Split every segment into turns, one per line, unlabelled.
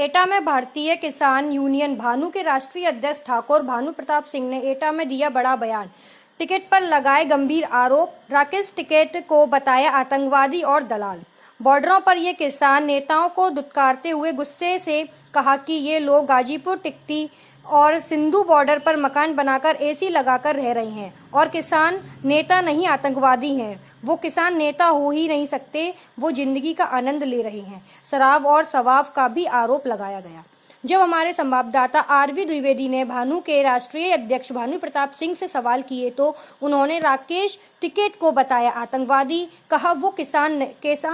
एटा में भारतीय किसान यूनियन भानु के राष्ट्रीय अध्यक्ष ठाकुर भानु प्रताप सिंह ने एटा में दिया बड़ा बयान। टिकैत पर लगाए गंभीर आरोप। राकेश टिकैत को बताया आतंकवादी और दलाल। बॉर्डरों पर ये किसान नेताओं को दुत्कारते हुए गुस्से से कहा कि ये लोग गाजीपुर, टिकटी और सिंधु बॉर्डर पर मकान बनाकर एसी लगाकर रह रहे हैं और किसान नेता नहीं आतंकवादी हैं। वो किसान नेता हो ही नहीं सकते, वो जिंदगी का आनंद ले रहे हैं। शराब और शवाब का भी आरोप लगाया गया। जब हमारे संवाददाता आरवी द्विवेदी ने भानु के राष्ट्रीय अध्यक्ष भानु प्रताप सिंह से सवाल किए तो उन्होंने राकेश टिकैत को बताया आतंकवादी। कहा वो किसान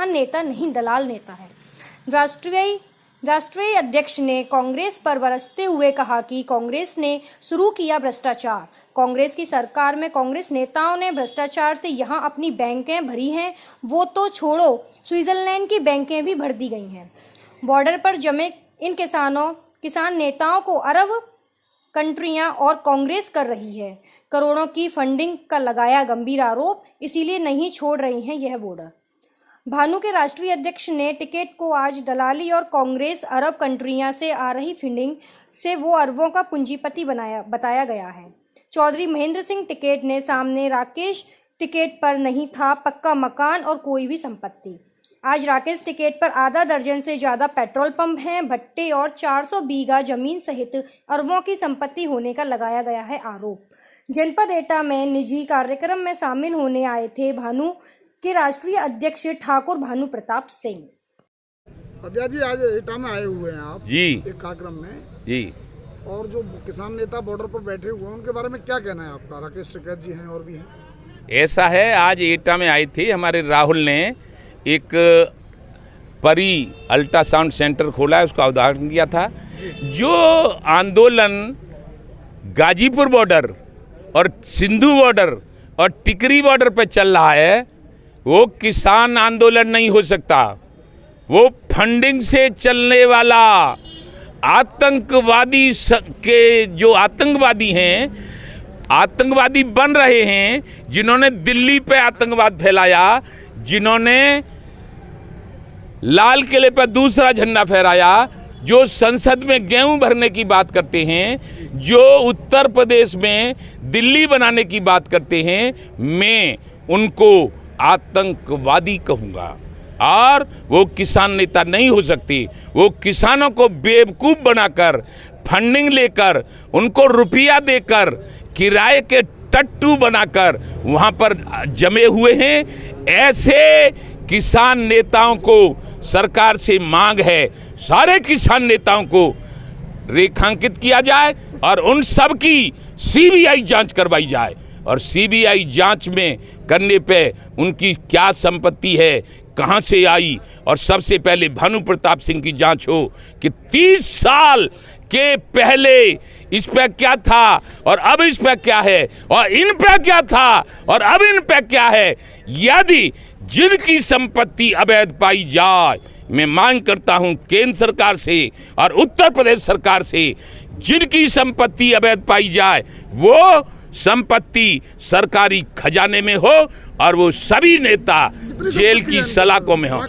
नेता नहीं, दलाल नेता है। राष्ट्रीय अध्यक्ष ने कांग्रेस पर बरसते हुए कहा कि कांग्रेस ने शुरू किया भ्रष्टाचार। कांग्रेस की सरकार में कांग्रेस नेताओं ने भ्रष्टाचार से यहाँ अपनी बैंकें भरी हैं, वो तो छोड़ो, स्विट्जरलैंड की बैंकें भी भर दी गई हैं। बॉर्डर पर जमे इन किसान नेताओं को अरब कंट्रियां और कांग्रेस कर रही है। करोड़ों की फंडिंग का लगाया गंभीर आरोप, इसीलिए नहीं छोड़ रही हैं यह बॉर्डर। भानु के राष्ट्रीय अध्यक्ष ने टिकैत को आज दलाली और कांग्रेस अरब कंट्रियां से आ रही फंडिंग से वो अरबों का पूंजीपति बताया गया है। चौधरी महेंद्र सिंह टिकैत ने सामने राकेश टिकैत पर नहीं था पक्का मकान और कोई भी संपत्ति। आज राकेश टिकैत पर आधा दर्जन से ज्यादा पेट्रोल पंप हैं, भट्टे और 400 बीघा जमीन सहित अरबों की संपत्ति होने का लगाया गया है आरोप। जनपद एटा में निजी कार्यक्रम में शामिल होने आए थे भानु के राष्ट्रीय अध्यक्ष ठाकुर भानु प्रताप सिंह।
अध्यक्ष जी, आज एटा में आए हुए हैं आप
जी,
एक कार्यक्रम में
जी,
और जो किसान नेता बॉर्डर पर बैठे हुए हैं उनके बारे में क्या कहना है आपका? राकेश टिकैत जी हैं और भी हैं।
ऐसा है, आज एटा में आए थे, हमारे राहुल ने एक परी अल्ट्रासाउंड सेंटर खोला है, उसका उद्घाटन किया था। जो आंदोलन गाजीपुर बॉर्डर और सिंधु बॉर्डर और टिकरी बॉर्डर पे चल रहा है, वो किसान आंदोलन नहीं हो सकता। वो फंडिंग से चलने वाला आतंकवादी के जो आतंकवादी हैं, आतंकवादी बन रहे हैं, जिन्होंने दिल्ली पे आतंकवाद फैलाया, जिन्होंने लाल किले पर दूसरा झंडा फहराया, जो संसद में गेहूं भरने की बात करते हैं, जो उत्तर प्रदेश में दिल्ली बनाने की बात करते हैं, मैं उनको आतंकवादी कहूँगा। और वो किसान नेता नहीं हो सकते। वो किसानों को बेवकूफ़ बनाकर, फंडिंग लेकर, उनको रुपया देकर, किराए के टट्टू बनाकर वहाँ पर जमे हुए हैं। ऐसे किसान नेताओं को सरकार से मांग है, सारे किसान नेताओं को रेखांकित किया जाए और उन सब की सीबीआई जांच करवाई जाए। और सीबीआई जांच में करने पे उनकी क्या संपत्ति है, कहाँ से आई, और सबसे पहले भानु प्रताप सिंह की जांच हो कि 30 साल के पहले इस पे क्या था और अब इस पे क्या है, और इन पे क्या था और अब इन पे क्या है। यदि जिनकी संपत्ति अवैध पाई जाए, मैं मांग करता हूं केंद्र सरकार से और उत्तर प्रदेश सरकार से, जिनकी संपत्ति अवैध पाई जाए वो संपत्ति सरकारी खजाने में हो और वो सभी नेता जेल की सलाखों में हो।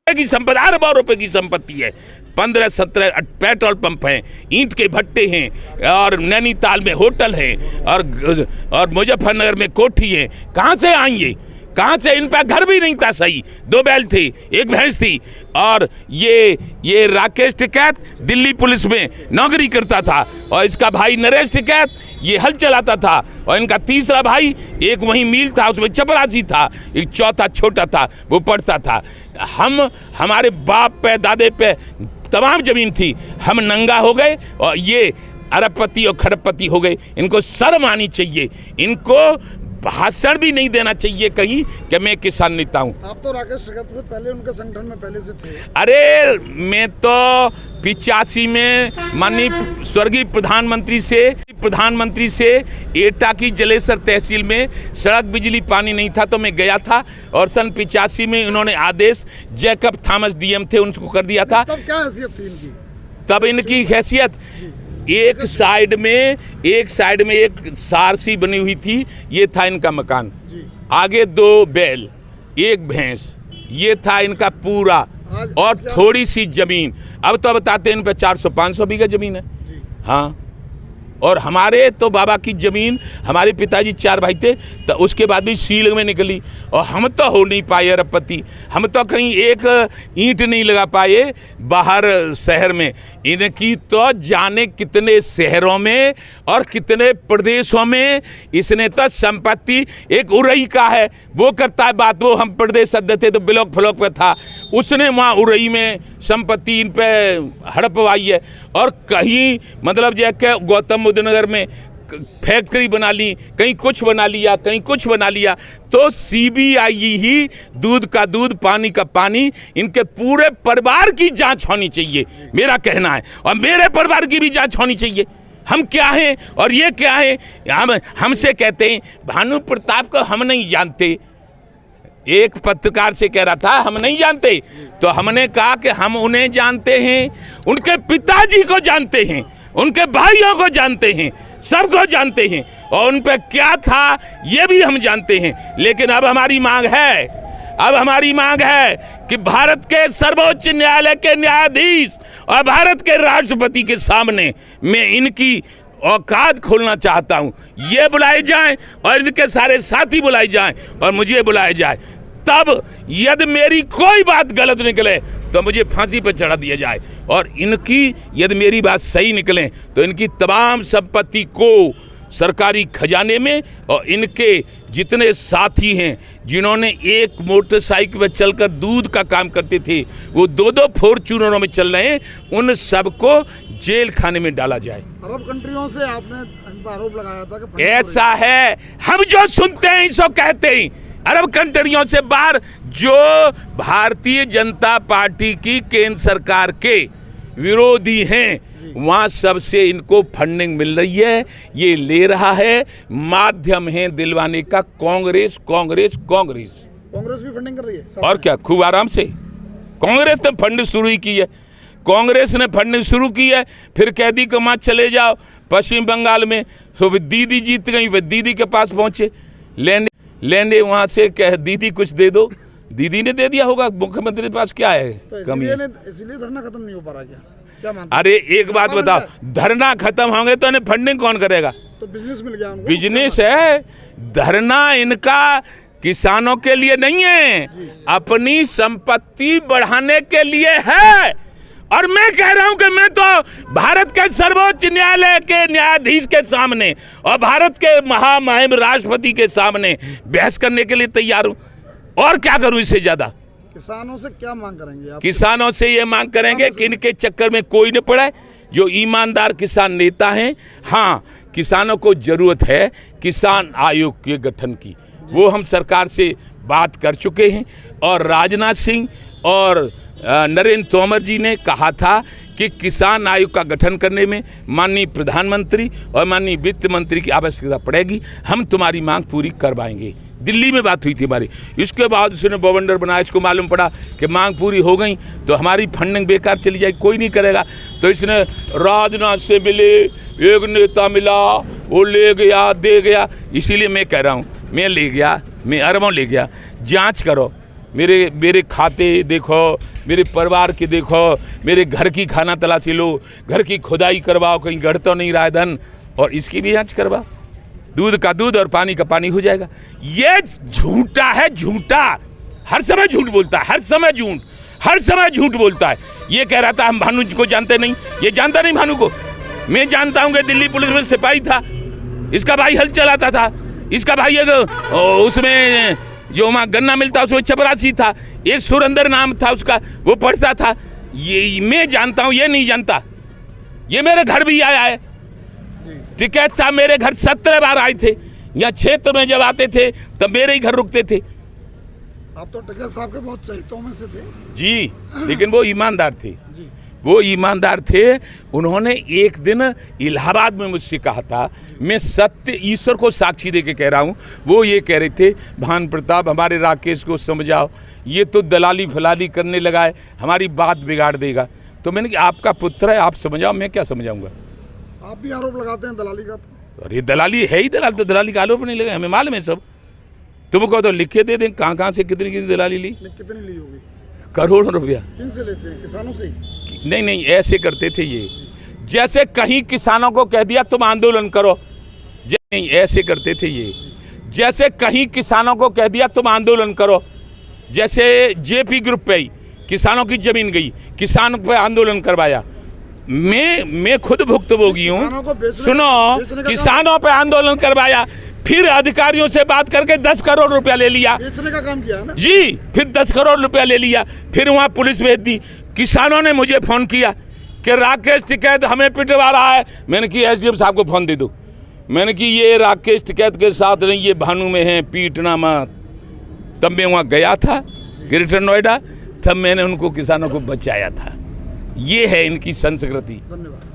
की संपत्ति अरबों रुपए की संपत्ति है, 15-17 पेट्रोल पंप हैं, ईंट के भट्टे हैं, और नैनीताल में होटल है, और मुजफ्फरनगर में कोठी है। कहाँ से आएंगे? कहाँ से? इन पर घर भी नहीं था सही, 2 बैल थे, 1 भैंस थी। और ये राकेश टिकैत दिल्ली पुलिस में नौकरी करता था, और इसका भाई नरेश टिकैत ये हल चलाता था, और इनका तीसरा भाई एक वहीं मिल था, उसमें चपरासी था, एक चौथा छोटा था, वो पढ़ता था। हमारे बाप पे दादे पे तमाम जमीन थी, हम नंगा हो गए और ये अरबपति और खरबपति हो गए। इनको शर्म आनी चाहिए, इनको भाषण भी नहीं देना चाहिए कहीं कि मैं किसान नेता हूँ।
आप तो राकेश टिकैत से पहले उनके संगठन में पहले से थे।
अरे मैं तो 85 में माननीय स्वर्गीय प्रधानमंत्री से एटा की जलेसर तहसील में सड़क, बिजली, पानी नहीं था तो मैं गया था, और सन 85 में उन्होंने आदेश, जैकब थॉमस डीएम थे, उनको कर दिया था।
तब क्या हैसियत थी इनकी?
तब इनकी हैसियत एक साइड में एक सारसी बनी हुई थी, ये था इनका मकान। आगे 2 बैल, 1 भैंस, ये था इनका पूरा और थोड़ी सी जमीन। अब तो बताते हैं इन पे 400-500 बीघा जमीन है। हाँ, और हमारे तो बाबा की ज़मीन, हमारे पिताजी 4 भाई थे, तो उसके बाद भी सील में निकली, और हम तो हो नहीं पाए अरबपति। हम तो कहीं एक ईंट नहीं लगा पाए बाहर शहर में। इनकी तो जाने कितने शहरों में और कितने प्रदेशों में इसने तो संपत्ति, एक उरई का है, वो करता है बात, वो हम प्रदेश अध्यक्ष थे तो ब्लॉक फ्लॉक पे था, उसने वहाँ उरई में संपत्ति इन पे हड़पवाई है। और कहीं मतलब जैसे गौतम बुद्ध नगर में फैक्ट्री बना ली, कहीं कुछ बना लिया, कहीं कुछ बना लिया। तो सीबीआई ही दूध का दूध पानी का पानी, इनके पूरे परिवार की जांच होनी चाहिए, मेरा कहना है, और मेरे परिवार की भी जांच होनी चाहिए। हम क्या हैं और ये क्या है। हमसे कहते हैं भानु प्रताप को हम नहीं जानते, एक पत्रकार से कह रहा था हम नहीं जानते, तो हमने कहा कि हम उन्हें जानते हैं, उनके पिताजी को जानते हैं, उनके भाइयों को जानते हैं, सबको जानते हैं, और उन पे क्या था ये भी हम जानते हैं। लेकिन अब हमारी मांग है, कि भारत के सर्वोच्च न्यायालय के न्यायाधीश और भारत के राष्ट्रपति के सामने मैं इनकी औकात खोलना चाहता हूं। ये बुलाए जाएं और इनके सारे साथी बुलाए जाएं और मुझे बुलाया जाए। तब यदि मेरी कोई बात गलत निकले तो मुझे फांसी पर चढ़ा दिया जाए, और इनकी यदि मेरी बात सही निकले तो इनकी तमाम संपत्ति को सरकारी खजाने में, और इनके जितने साथी हैं जिन्होंने एक मोटरसाइकिल पर चलकर दूध का काम करते थे, वो 2-2 फॉर्च्यूनरों में चल रहे हैं, उन सबको जेल खाने में डाला जाए।
अरब कंट्रियों से आपने आरोप लगाया था कि
ऐसा है, हम जो सुनते हैं सो कहते हैं। अरब कंट्रियों से बाहर जो भारतीय जनता पार्टी की केंद्र सरकार के विरोधी हैं, वहाँ सबसे इनको फंडिंग मिल रही है, ये ले रहा है, माध्यम है दिलवाने का कांग्रेस
भी फंडिंग कर रही है।
और क्या, खूब आराम से। कांग्रेस ने फंड शुरू ही की है, कांग्रेस ने फंडिंग शुरू की है, फिर कह दी कि वहाँ चले जाओ पश्चिम बंगाल में, तो दीदी जीत गई, वे दीदी के पास पहुँचे लेने वहाँ से कह दीदी कुछ दे दो, दीदी ने दे दिया होगा, मुख्यमंत्री के पास क्या है
तो
कमी है।
इसलिए धरना खत्म नहीं हो पा रहा क्या मानते?
अरे एक बात बताओ, धरना खत्म होंगे तो इन्हें फंडिंग कौन करेगा?
तो बिजनेस मिल गया उनको।
बिजनेस है, धरना इनका किसानों के लिए नहीं है, अपनी संपत्ति बढ़ाने के लिए है। और मैं कह रहा हूं कि मैं तो भारत के सर्वोच्च न्यायालय के न्यायाधीश के सामने और भारत के महामहिम राष्ट्रपति के सामने बहस करने के लिए तैयार हूं, और क्या करूं इससे ज्यादा।
किसानों से क्या मांग करेंगे आप?
किसानों से ये मांग करेंगे कि इनके चक्कर में कोई न पड़े, जो ईमानदार किसान नेता हैं। हाँ, किसानों को जरूरत है किसान आयोग के गठन की, वो हम सरकार से बात कर चुके हैं, और राजनाथ सिंह और नरेंद्र तोमर जी ने कहा था कि किसान आयोग का गठन करने में माननीय प्रधानमंत्री और माननीय वित्त मंत्री की आवश्यकता पड़ेगी, हम तुम्हारी मांग पूरी करवाएंगे। दिल्ली में बात हुई थी हमारी, इसके बाद उसने बवंडर बनाया, इसको मालूम पड़ा कि मांग पूरी हो गई तो हमारी फंडिंग बेकार चली जाएगी, कोई नहीं करेगा। तो इसने राजनाथ से मिले, एक नेता मिला, वो ले गया दे गया। इसीलिए मैं कह रहा हूँ, मैं ले गया, मैं अरबों ले गया, जांच करो, मेरे खाते देखो, मेरे परिवार के देखो, मेरे घर की खाना तलाशी लो, घर की खुदाई करवाओ, कहीं गढ़ तो नहीं रहा है धन, और इसकी भी जांच करवाओ, दूध का दूध और पानी का पानी हो जाएगा। ये झूठा है, झूठा, हर समय झूठ बोलता है, हर समय झूठ बोलता है। ये कह रहा था हम भानु को जानते नहीं, ये जानता नहीं भानु को। मैं जानता हूँ कि दिल्ली पुलिस में सिपाही था, इसका भाई हल चलाता था, इसका भाई उसमें जो वहाँ गन्ना मिलता उसमें चपरासी था, एक सुरेंद्र नाम था उसका, वो पढ़ता था। ये मैं जानता हूँ, ये नहीं जानता। ये मेरे घर भी आया है, टिकैत साहब मेरे घर 17 बार आए थे, यहाँ क्षेत्र में जब आते थे तब मेरे ही घर रुकते थे।
आप तो टिकैत साहब के बहुत चहेतों में से थे
जी, लेकिन वो ईमानदार थे
जी,
वो ईमानदार थे। उन्होंने एक दिन इलाहाबाद में मुझसे कहा था, मैं सत्य ईश्वर को साक्षी दे के कह रहा हूँ, वो ये कह रहे थे भानु प्रताप हमारे राकेश को समझाओ, ये तो दलाली फलाली करने लगा है, हमारी बात बिगाड़ देगा। तो मैंने कहा आपका पुत्र है, आप समझाओ, मैं क्या समझाऊंगा।
आप भी आरोप लगाते हैं दलाली का?
अरे दलाली है ही दलाल, तो दलाली का आरोप नहीं लगा, हमें मालूम है सब। तुमको तो लिख के दे दें कहाँ से कितनी दलाली ली,
कितनी ली होगी।
करोड़ों रुपया।
किन से लेते हैं, किसानों से?
नहीं, ऐसे करते थे ये। जैसे कहीं किसानों को कह दिया तुम आंदोलन करो, नहीं ऐसे करते थे ये। जैसे कहीं किसानों को कह दिया तुम आंदोलन करो, जैसे जेपी ग्रुप पे ही किसानों की जमीन गई, किसानों पे आंदोलन करवाया। मैं खुद भुक्तभोगी हूँ। सुनो, किसानों पे आंदोलन करवाया, फिर अधिकारियों से बात करके 10 करोड़ रुपया ले लिया।
बेचने का काम किया है ना
जी, फिर 10 करोड़ रुपया ले लिया, फिर वहाँ पुलिस भेज दी। किसानों ने मुझे फोन किया कि राकेश टिकैत हमें पिटवा रहा है। मैंने कि एसडीएम साहब को फोन दे दो। मैंने कि ये राकेश टिकैत के साथ नहीं, ये भानु में है, पीटना मत। तब मैं वहाँ गया था ग्रेटर नोएडा, तब मैंने उनको किसानों को बचाया था। ये है इनकी संस्कृति।
धन्यवाद।